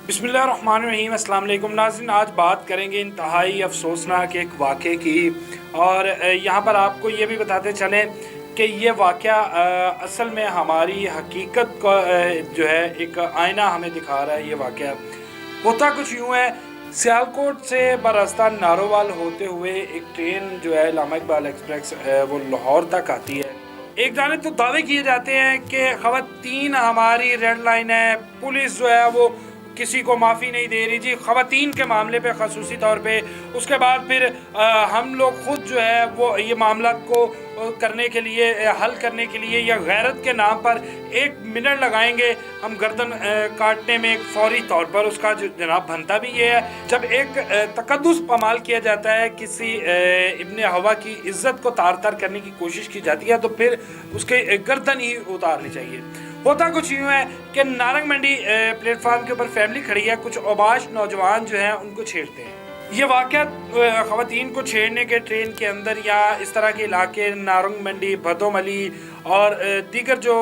बिस्मिल्लाहिर्रहमानिर्रहीम। अस्सलाम वालेकुम नाज़रीन, आज बात करेंगे इंतहाई अफसोसनाक एक वाक़े की। और यहाँ पर आपको ये भी बताते चलें कि ये वाक़या असल में हमारी हकीकत का जो है एक आईना हमें दिखा रहा है। ये वाक़या होता कुछ यूँ है, सियालकोट से बरास्ता नारोवाल होते हुए एक ट्रेन जो है इलामा इकबाल एक्सप्रेस वो लाहौर तक आती है। एक जाने तो दावे किए जाते हैं कि ख़वातीन हमारी रेड लाइन है, पुलिस जो है वो किसी को माफ़ी नहीं दे रही जी ख़वातीन के मामले पे ख़ुसूसी तौर पे। उसके बाद फिर हम लोग ख़ुद जो है वो ये मामला को करने के लिए हल करने के लिए या गैरत के नाम पर 1 मिनट लगाएंगे हम गर्दन काटने में। एक फौरी तौर पर उसका जो जनाब बनता भी ये है, जब एक तकद्दुस पामाल किया जाता है, किसी इब्ने हवा की इज़्ज़त को तार तार करने की कोशिश की जाती है, तो फिर उसके गर्दन ही उतारनी चाहिए। होता कुछ यूँ है कि नारंग मंडी प्लेटफार्म के ऊपर फैमिली खड़ी है, कुछ औबाश नौजवान जो हैं उनको छेड़ते हैं। ये वाक़या ख़वातीन को छेड़ने के ट्रेन के अंदर या इस तरह के इलाके नारंग मंडी, भदोमली और दीगर जो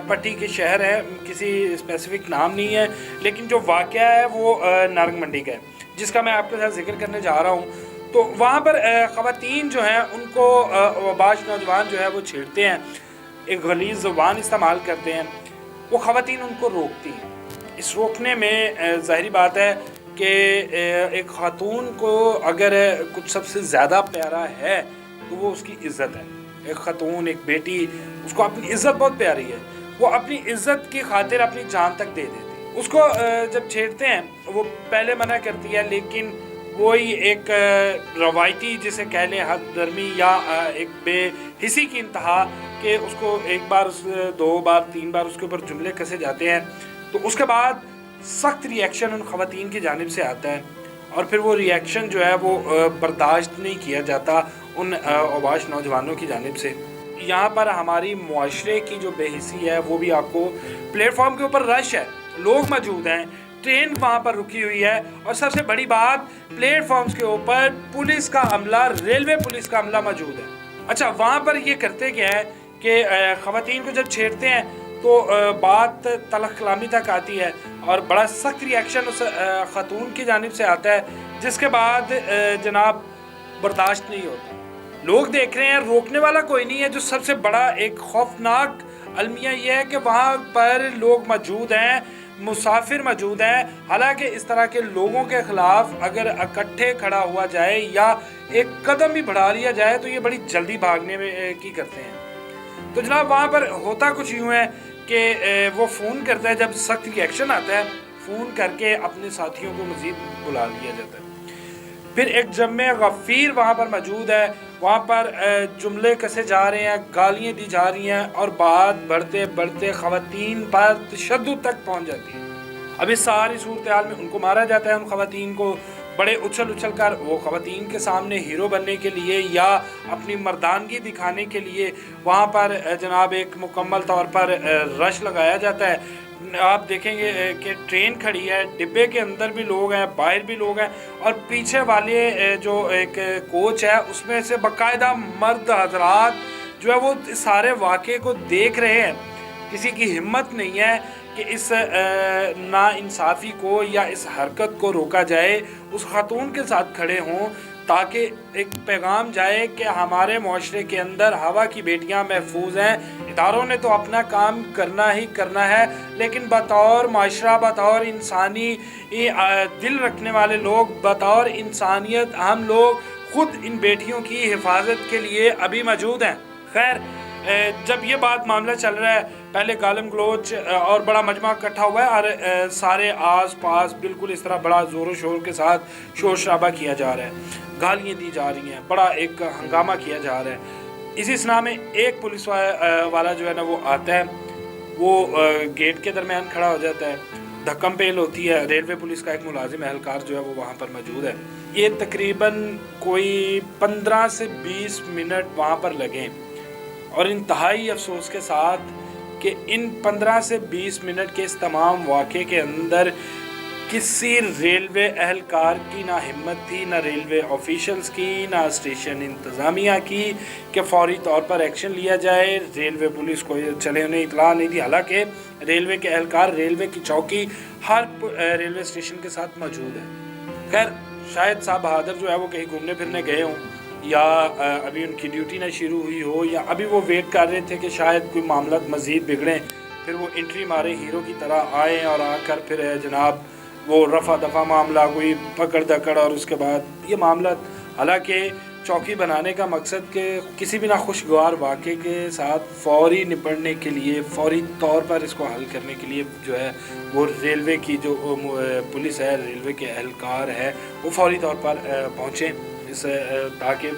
पट्टी के शहर है, किसी स्पेसिफिक नाम नहीं है, लेकिन जो वाक़या है वो नारंग मंडी का है जिसका मैं आपके साथ जिक्र करने जा रहा हूँ। तो वहाँ पर ख़वातीन जो हैं उनको औबाश नौजवान जो है वो छेड़ते हैं, एक गलीज़ ज़ुबान इस्तेमाल करते हैं। वो ख़वातीन उनको रोकती हैं। इस रोकने में ज़ाहिरी बात है कि एक ख़ातून को अगर कुछ सबसे ज़्यादा प्यारा है तो वो उसकी इज़्ज़त है। एक ख़ातून, एक बेटी, उसको अपनी इज़्ज़त बहुत प्यारी है, वो अपनी इज़्ज़त की खातिर अपनी जान तक दे देती है। उसको जब छेड़ते हैं वो पहले मना करती है, लेकिन वही एक रवायती जिसे कह लें हद दर्मी या एक बेहिसी की इंतहा कि उसको एक बार 2 बार 3 बार उसके ऊपर जुमले कसे जाते हैं, तो उसके बाद सख्त रिएक्शन उन ख़वातीन की जानिब से आता है और फिर वो रिएक्शन जो है वो बर्दाश्त नहीं किया जाता उन औबाश नौजवानों की जानिब से। यहाँ पर हमारी मुआशरे की जो बेहिसी है वो भी आपको, प्लेटफॉर्म के ऊपर रश है, लोग मौजूद हैं, ट्रेन वहाँ पर रुकी हुई है और सबसे बड़ी बात प्लेटफॉर्म्स के ऊपर पुलिस का अमला, रेलवे पुलिस का अमला मौजूद है। अच्छा, वहाँ पर ये करते क्या है कि ख़वातीन को जब छेड़ते हैं तो बात तलख़ कलामी तक आती है और बड़ा सख्त रिएक्शन उस ख़ातून की जानिब से आता है, जिसके बाद जनाब बर्दाश्त नहीं होता। लोग देख रहे हैं, रोकने वाला कोई नहीं है। जो सबसे बड़ा एक खौफनाक अलमिया ये है कि वहाँ पर लोग मौजूद हैं, मुसाफिर मौजूद हैं। हालांकि इस तरह के लोगों के ख़िलाफ़ अगर इकट्ठे खड़ा हुआ जाए या एक कदम भी बढ़ा लिया जाए तो ये बड़ी जल्दी भागने में की करते हैं। तो जनाब वहाँ पर होता कुछ यूँ है कि वो फ़ोन करता है, जब सख्त रिएक्शन आता है फ़ोन करके अपने साथियों को मज़ीद बुला लिया जाता है। फिर एक जम्मे गफ़ीर वहाँ पर मौजूद है, वहाँ पर जुमले कसे जा रहे हैं, गालियाँ दी जा रही हैं और बात बढ़ते बढ़ते ख़वातीन पर तशद्दुद तक पहुँच जाती है। अब इस सारी सूरत हाल में उनको मारा जाता है, उन ख़वातीन को बड़े उछल उछल कर वो ख़वातीन के सामने हीरो बनने के लिए या अपनी मर्दानगी दिखाने के लिए वहाँ पर जनाब एक मुकम्मल तौर पर रश लगाया जाता है। आप देखेंगे कि ट्रेन खड़ी है, डिब्बे के अंदर भी लोग हैं, बाहर भी लोग हैं और पीछे वाले जो एक कोच है उसमें से बाकायदा मर्द हजरात जो है वो सारे वाक़े को देख रहे हैं। किसी की हिम्मत नहीं है कि इस नाइंसाफ़ी को या इस हरकत को रोका जाए, उस ख़ातून के साथ खड़े हों ताकि एक पैगाम जाए कि हमारे मुआशरे के अंदर हवा की बेटियां महफूज हैं। इदारों ने तो अपना काम करना ही करना है, लेकिन बतौर माशरा, बतौर इंसानी दिल रखने वाले लोग, बतौर इंसानियत हम लोग ख़ुद इन बेटियों की हिफाजत के लिए अभी मौजूद हैं। खैर, जब ये बात मामला चल रहा है, पहले गालम गलोच और बड़ा मजमा इकट्ठा हुआ है और सारे आस पास बिल्कुल इस तरह बड़ा ज़ोर शोर के साथ शोर शराबा किया जा रहा है, गालियाँ दी जा रही हैं, बड़ा एक हंगामा किया जा रहा है। इसी सना में एक पुलिस वाला जो है ना वो आता है, वो गेट के दरमियान खड़ा हो जाता है, धक्कम पेल होती है। रेलवे पुलिस का एक मुलाजिम एहलकार जो है वो वहाँ पर मौजूद है। ये तकरीबन कोई 15 से 20 मिनट वहाँ पर लगे और इंतहाई अफसोस के साथ कि इन 15 से 20 मिनट के इस तमाम वाक़े के अंदर किसी रेलवे एहलकार की ना हिम्मत थी, ना रेलवे ऑफिशियल्स की, ना स्टेशन इंतज़ामिया की कि फौरी तौर पर एक्शन लिया जाए। रेलवे पुलिस को चले उन्हें इतला नहीं थी, हालांकि रेलवे के एहलकार, रेलवे की चौकी हर रेलवे स्टेशन के साथ मौजूद है। खैर, शायद साहब बहादुर जो है वो कहीं घूमने फिरने गए हों, या अभी उनकी ड्यूटी ना शुरू हुई हो, या अभी वो वेट कर रहे थे कि शायद कोई मामला मज़ीद बिगड़ें, फिर वो एंट्री मारे हीरो की तरह आए और आकर फिर जनाब वो रफ़ा दफ़ा मामला, कोई पकड़ दकड़, और उसके बाद ये मामला, हालांकि चौकी बनाने का मकसद के किसी भी नाखुशगवार वाक़े के साथ फौरी निपटने के लिए, फौरी तौर पर इसको हल करने के लिए जो है वो रेलवे की जो पुलिस है, रेलवे के एहलकार है, वो फौरी तौर पर पहुँचें इस ताकि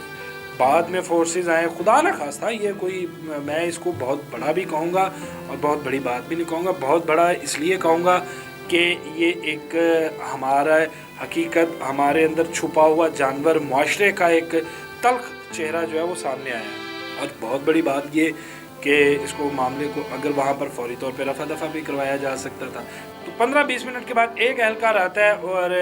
बाद में फोर्सेस आए। खुदा न खास्ता, ये कोई, मैं इसको बहुत बड़ा भी कहूँगा और बहुत बड़ी बात भी नहीं कहूँगा। बहुत बड़ा इसलिए कहूँगा कि ये एक हमारा हकीकत, हमारे अंदर छुपा हुआ जानवर मुआशरे का एक तल्ख चेहरा जो है वो सामने आया है। और बहुत बड़ी बात ये कि इसको मामले को अगर वहाँ पर फौरी तौर पे रफा दफ़ा भी करवाया जा सकता था। तो 15-20 मिनट के बाद एक एहलकार आता है और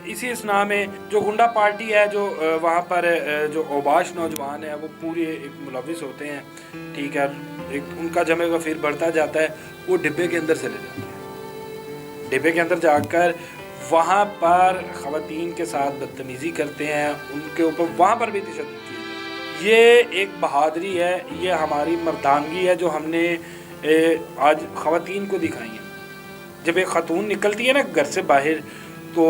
इसी इसना में जो गुंडा पार्टी है, जो वहाँ पर जो औबाश नौजवान है, वो पूरे एक मुलविस होते हैं, ठीक है, एक उनका जमे का फिर बढ़ता जाता है, वो डिब्बे के अंदर चले जाते हैं। डिब्बे के अंदर जाकर वहाँ पर ख़वातीन के साथ बदतमीज़ी करते हैं, उनके ऊपर वहाँ पर भी तशद्दुद किया जाता है। ये एक बहादुरी है, ये हमारी मर्दानगी है जो हमने आज ख़वातीन को दिखाई है। जब एक ख़ातून निकलती है ना घर से बाहर, तो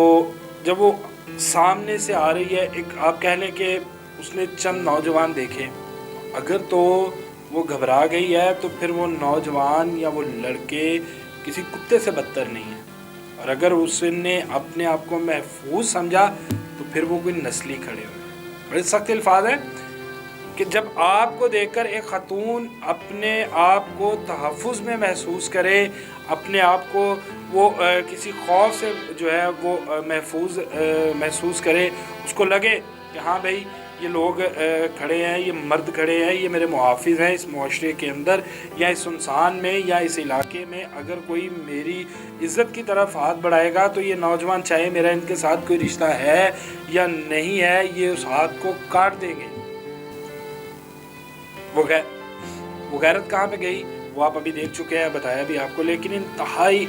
जब वो सामने से आ रही है, एक आप कह लें कि उसने चंद नौजवान देखे, अगर तो वो घबरा गई है तो फिर वो नौजवान या वो लड़के किसी कुत्ते से बदतर नहीं है। और अगर उसने अपने आप को महफूज समझा तो फिर वो कोई नस्ली खड़े हुए। बड़े सख्त अल्फाज है कि जब आपको देखकर एक ख़ातून अपने आप को तहफ़्फ़ुज़ में महसूस करे, अपने आप को वो किसी खौफ से जो है वो महसूस करे, उसको लगे कि हाँ भाई ये लोग खड़े हैं, ये मर्द खड़े हैं, ये मेरे मुहाफ़िज़ हैं इस मुआशरे के अंदर या इस सुनसान में या इस इलाके में, अगर कोई मेरी इज़्ज़त की तरफ हाथ बढ़ाएगा तो ये नौजवान, चाहे मेरा इनके साथ कोई रिश्ता है या नहीं है, ये उस हाथ को काट देंगे। वो गैरत कहाँ पे गई वो आप अभी देख चुके हैं, बताया भी आपको, लेकिन इंतहाई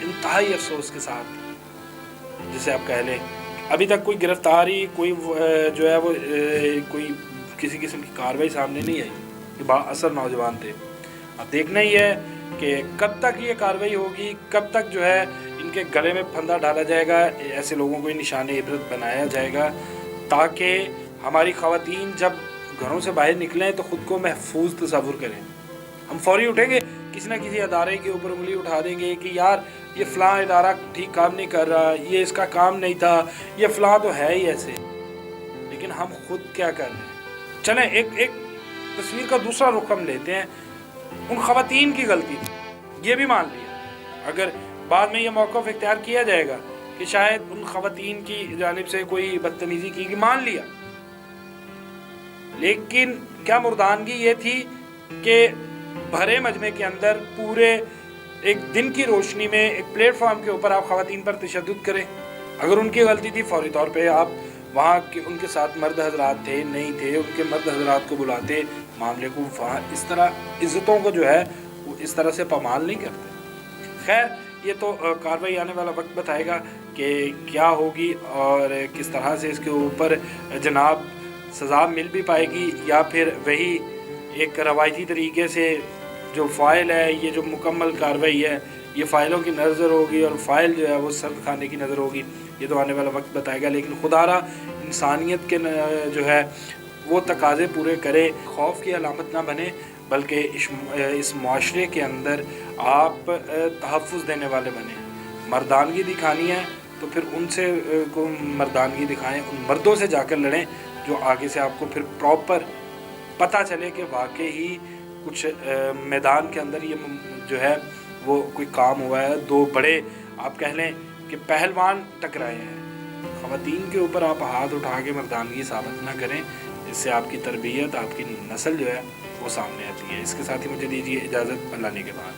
अफसोस के साथ, जिसे आप कह लें अभी तक कोई गिरफ्तारी, कोई जो है वो कोई किसी किस्म की कार्रवाई सामने नहीं आई। ये बाअसर नौजवान थे। अब देखना ही है कि कब तक ये कार्रवाई होगी, कब तक जो है इनके गले में फंदा डाला जाएगा, ऐसे लोगों को निशान इबरत बनाया जाएगा, ताकि हमारी ख़वातीन जब घरों से बाहर निकलें तो ख़ुद को महफूज तसव्वुर करें। हम फौरी उठेंगे, किसी न किसी अदारे के ऊपर उंगली उठा देंगे कि यार ये फ़लाँ इदारा ठीक काम नहीं कर रहा, ये इसका काम नहीं था, ये फ़लाँ तो है ही ऐसे। लेकिन हम खुद क्या कर रहे हैं? चलें एक तस्वीर का दूसरा रुख हम लेते हैं। उन ख़वातीन की गलती थी, ये भी मान लिया। अगर बाद में ये मौक़िफ़ इख्तियार किया जाएगा कि शायद उन ख़वातीन की जानिब से कोई बदतमीज़ी की, मान लिया, लेकिन क्या मुर्दानगी ये थी कि भरे मजमे के अंदर पूरे एक दिन की रोशनी में एक प्लेटफॉर्म के ऊपर आप ख़वातीन पर तशद्दुद करें। अगर उनकी गलती थी फौरी तौर पे आप वहाँ के उनके साथ मर्द हजरात थे नहीं थे, उनके मर्द हजरात को बुलाते, मामले को वहाँ इस तरह इज़्ज़तों को जो है वो इस तरह से पामाल नहीं करते। खैर, ये तो कार्रवाई आने वाला वक्त बताएगा कि क्या होगी और किस तरह से इसके ऊपर जनाब सज़ा मिल भी पाएगी, या फिर वही एक रवायती तरीके से जो फ़ाइल है, ये जो मुकम्मल कार्रवाई है, ये फ़ाइलों की नज़र होगी और फ़ाइल जो है वो सर्द खाने की नज़र होगी। ये तो आने वाला वक्त बताएगा। लेकिन खुदारा इंसानियत के जो है वो तकाज़े पूरे करे, खौफ की अलामत ना बने, बल्कि इस मुआशरे के अंदर आप तहफ़्फ़ुज़ देने वाले बने। मर्दानगी दिखानी है तो फिर उनसे को मर्दानगी दिखाएं, उन मर्दों से जाकर लड़ें जो आगे से आपको फिर प्रॉपर पता चले कि वाकई ही कुछ मैदान के अंदर ये जो है वो कोई काम हुआ है। दो बड़े आप कह लें कि पहलवान टकराए हैं। ख़वातीन के ऊपर आप हाथ उठा के मर्दानगी साबित ना करें, इससे आपकी तरबियत, आपकी नस्ल जो है वो सामने आती है। इसके साथ ही मुझे दीजिए इजाज़त, अल्लाह ने के बाद।